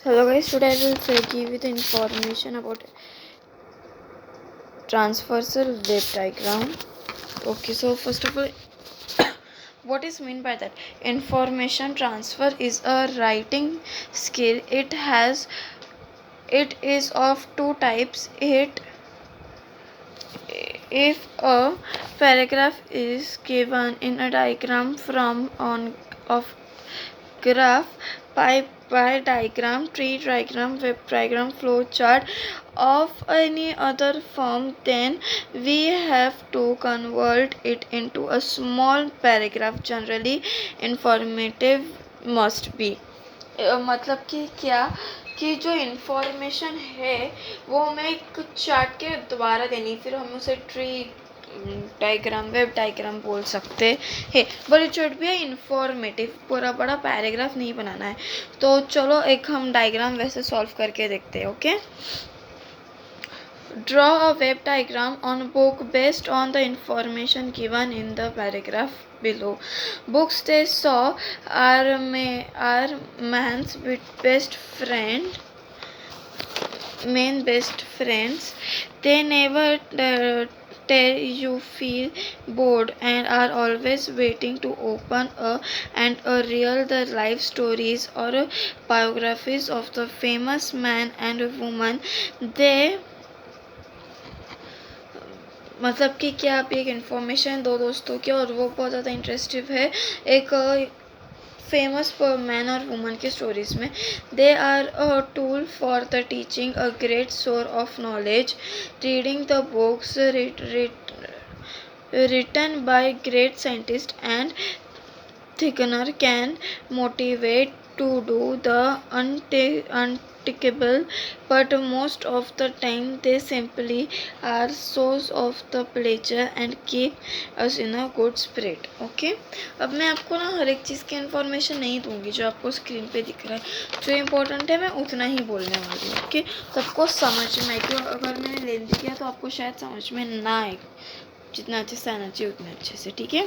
Hello guys, today I will give you the information about transversal wave diagram. Okay, so first of all, what is meant by that? Information transfer is a writing skill. It is of two types. If a paragraph is given in a diagram from on of graph, pie diagram, tree diagram, web diagram, flow chart of any other form, then we have to convert it into a small paragraph. Generally informative must be मतलब कि क्या कि जो information है वो हमें एक chart के द्वारा देनी, फिर हम उसे ट्री डायग्राम, वेब डायग्राम बोल सकते हैं, but it should be informative. पूरा बड़ा पैराग्राफ नहीं बनाना है। तो चलो एक हम डायग्राम वैसे सॉल्व करके देखते हैं। Okay, draw a web diagram on book based on the information given in the paragraph below. Books they saw are man's best friend, main best friends. They never tell you feel bored and are always waiting to open a real the life stories or biographies of the famous man and woman. They मतलब कि क्या आप एक information दो दोस्तों की और वो बहुत ज़्यादा इंटरेस्टिव है एक फेमस मैन और वुमन के स्टोरीज़ में। They are a tool for the teaching a great source of knowledge. Reading the books written by great scientists and thickener can motivate to do the unthinkable, but most of the time they simply are source of the pleasure and keep us in a good spirit. Okay, अब मैं आपको ना हर एक चीज़ की information नहीं दूंगी जो आपको स्क्रीन पे दिख रहा है। जो इम्पोर्टेंट है मैं उतना ही बोलने वाली हूँ। ओके, सबको समझ में आए, क्यों अगर मैंने लेंदी किया तो आपको शायद समझ में ना आए, जितना अच्छे से आना चाहिए उतने अच्छे से। ठीक है,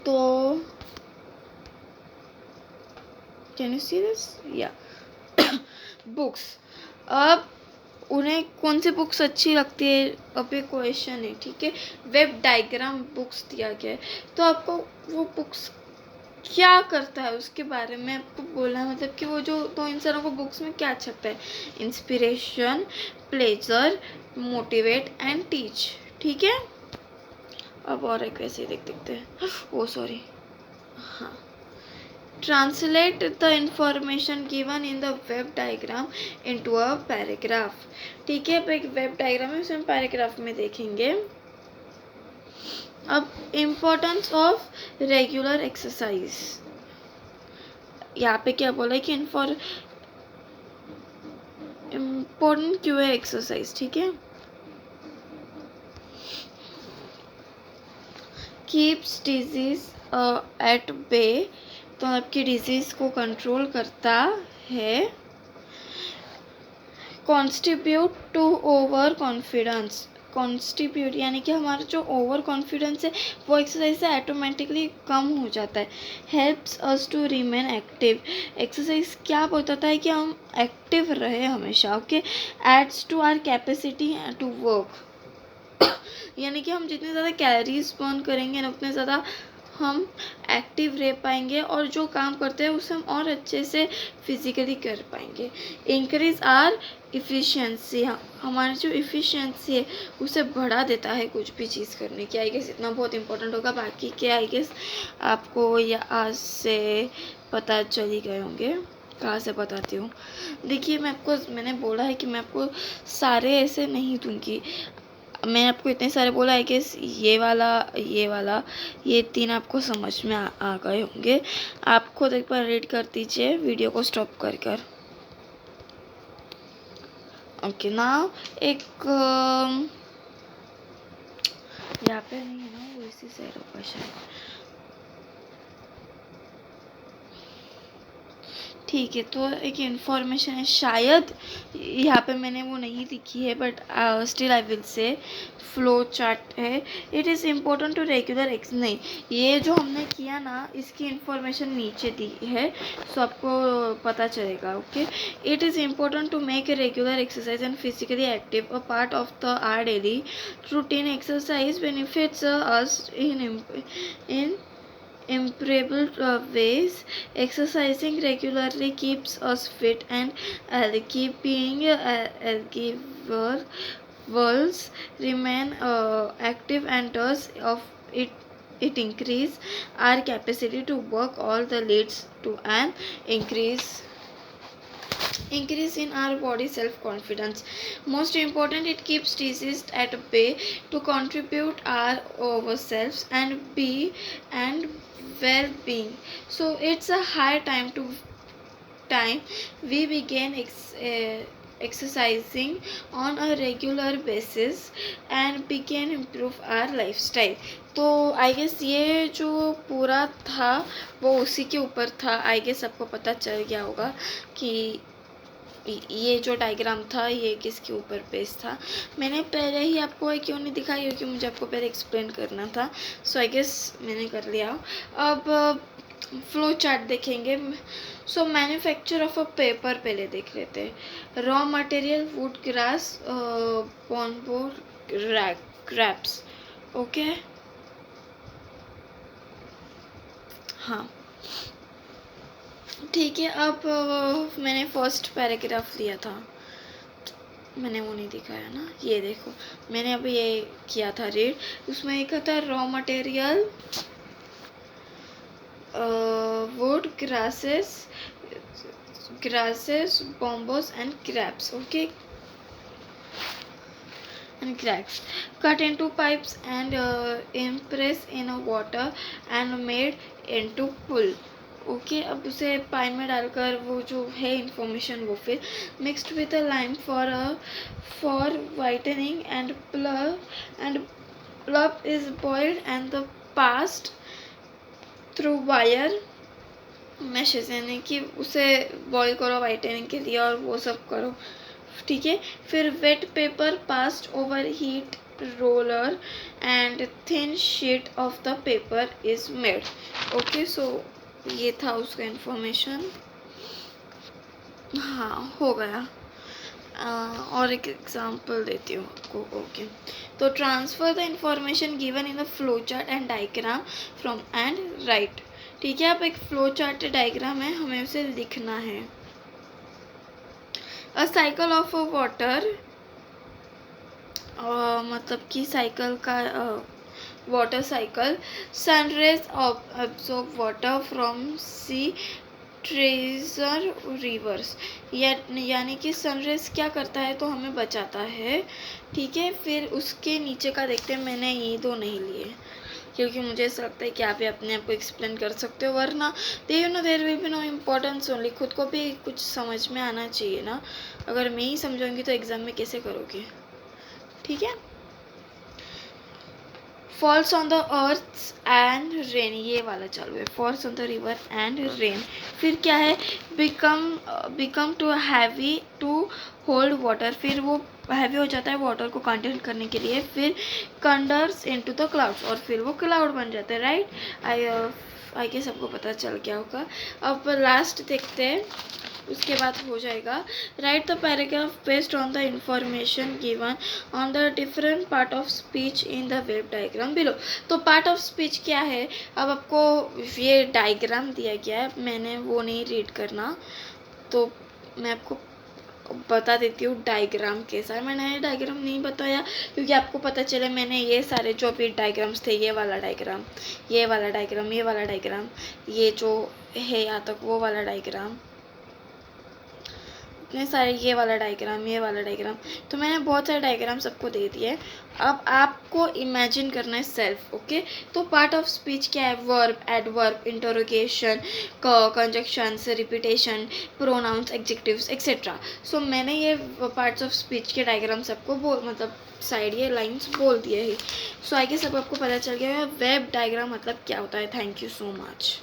तो कैन यू सी दिस? या बुक्स, अब उन्हें कौन सी बुक्स अच्छी लगती है, अब ये क्वेश्चन है। ठीक है, वेब डायग्राम बुक्स दिया गया है, तो आपको वो बुक्स क्या करता है उसके बारे में आपको बोलना है। मतलब कि वो जो तो इंसानों को बुक्स में क्या अच्छा लगता है? Inspiration, pleasure, motivate and teach. ठीक है, अब और एक वैसे ही देखते हैं। ओ सॉरी, हाँ, translate the information given in the web diagram into a paragraph। ठीक है, अब एक वेब डायग्राम है उसमें पैराग्राफ में देखेंगे। अब इम्पोर्टेंस ऑफ रेगुलर एक्सरसाइज, यहाँ पे क्या बोला है कि इम्पोर्टेंट क्यों है एक्सरसाइज। ठीक है, कीप्स डिजीज एट बे, तो आपकी डिजीज को कंट्रोल करता है। Constitute to overconfidence, constitute यानी कि हमारा जो ओवर कॉन्फिडेंस है वो एक्सरसाइज से ऑटोमेटिकली कम हो जाता है। Helps us to remain active, exercise क्या बताता है कि हम एक्टिव रहे हमेशा। Okay, aids to our capacity to work, यानी कि हम जितने ज़्यादा कैलोरीज बर्न करेंगे ना उतने ज़्यादा हम एक्टिव रह पाएंगे और जो काम करते हैं उसे हम और अच्छे से फिजिकली कर पाएंगे। इंक्रीज आर इफ़िशियंसी, हमारी जो इफ़िशियंसी है उसे बढ़ा देता है कुछ भी चीज़ करने की। आई गेस इतना बहुत इंपॉर्टेंट होगा, बाकी के आई गेस आपको या आज से पता चल ही गए होंगे। कहाँ से बताती हूँ, देखिए मैंने बोला है कि मैं आपको सारे ऐसे नहीं दूँगी। मैंने आपको इतने सारे बोला है कि ये वाला ये तीन आपको समझ में आ गए होंगे। आप खुद एक बार रीड कर दीजिए वीडियो को स्टॉप कर। ओके, ना एक यहाँ पे नहीं है ना, वो इसी साइड होगा शायद। ठीक है, तो एक इन्फॉर्मेशन है, शायद यहाँ पे मैंने वो नहीं लिखी है, but still I will say flow chart है। It is important to regular नहीं, ये जो हमने किया ना इसकी इन्फॉर्मेशन नीचे दी है, सो आपको पता चलेगा। Okay, it is important to make a regular exercise and physically active a part of the our daily routine. Exercise benefits us in improbable ways. Exercising regularly keeps us fit and keeping worlds remain active and does of it increase our capacity to work all the leads to an increase in our body self-confidence. Most important, it keeps disease at bay to contribute our ourselves and well-being. So it's a high time we begin exercising on a regular basis and begin improve our lifestyle. तो I guess ये जो पूरा था वो उसी के ऊपर था। आई गेस आपको पता चल गया होगा कि ये जो डायग्राम था ये किसके ऊपर बेस्ड था। मैंने पहले ही आपको क्यों नहीं दिखाई, क्योंकि मुझे आपको पहले एक्सप्लेन करना था। सो आई गेस मैंने कर लिया। अब फ्लो चार्ट देखेंगे। So manufacture of a paper पहले देख लेते हैं। Raw material wood, grass, bamboo, crops. Okay, हाँ ठीक है। अब मैंने फर्स्ट पैराग्राफ लिया था, मैंने वो नहीं दिखाया ना, ये देखो मैंने अभी ये किया था रीड। उसमें एक था raw material would, grasses, bombos and crabs. Okay, and cracks cut into pipes and impressed in a water and made into pull. Okay, अब उसे पानी में डालकर वो जो है इंफॉर्मेशन वो फिर mixed with a lime for whitening and pulp is boiled and the passed through wire meshes, यानी कि उसे बॉईल करो वाइटनिंग के लिए और वो सब करो। ठीक है, फिर wet paper passed over heat roller and thin sheet of the paper is made. Okay, so ये था उसका इंफॉर्मेशन। हाँ, हो गया। और एक एग्जांपल देती हूँ आपको। ओके, तो transfer the information given in the flow chart and diagram from and right. ठीक है, अब एक फ्लो चार्ट डायग्राम है, हमें उसे लिखना है। A cycle of a water, मतलब कि साइकिल का water cycle. Sunrays absorb water from sea treasure rivers, यानी कि सनरेज क्या करता है तो हमें बचाता है। ठीक है, फिर उसके नीचे का देखते हैं। मैंने ये दो नहीं लिए क्योंकि मुझे ऐसा लगता है कि आप भी अपने आप को एक्सप्लेन कर सकते हो, वरना there will be no importance only. खुद को भी कुछ समझ में आना चाहिए ना, अगर मैं ही समझाऊंगी तो एग्ज़ाम में कैसे करोगे। ठीक है, falls on the earth and rain, ये वाला चालू है। Falls on the river and rain, फिर क्या है, become too heavy to hold water, फिर वो हैवी हो जाता है वाटर को कंटेन करने के लिए। फिर कंडर्स इनटू द क्लाउड्स, और फिर वो क्लाउड बन जाते हैं। राइट, आई गेस सबको पता चल गया होगा। अब लास्ट देखते हैं, उसके बाद हो जाएगा। Right the paragraph based on the information given on the different part of speech in the web diagram below. तो पार्ट ऑफ स्पीच क्या है, अब आपको ये डायग्राम दिया गया है, मैंने वो नहीं रीड करना, तो मैं आपको बता देती हूँ डायग्राम कैसा है। मैंने डायग्राम नहीं बताया क्योंकि आपको पता चले मैंने ये सारे जो भी डायग्राम्स थे, ये वाला डायग्राम, ये वाला डायग्राम, ये वाला डायग्राम, ये जो है यहाँ तक वो वाला डायग्राम, इतने सारे, ये वाला डायग्राम, ये वाला डायग्राम, तो मैंने बहुत सारे डायग्राम सबको दे दिए। अब आपको इमेजिन करना है सेल्फ। ओके, तो पार्ट ऑफ स्पीच क्या है, verb, adverb, interrogation, conjunctions, repetition, pronouns, adjectives etcetera. So मैंने ये पार्ट्स ऑफ स्पीच के डायग्राम सबको मतलब साइड ये लाइंस बोल दिए ही। सो आई गेस सब आपको पता चल गया है वेब डायग्राम मतलब क्या होता है। Thank you so much.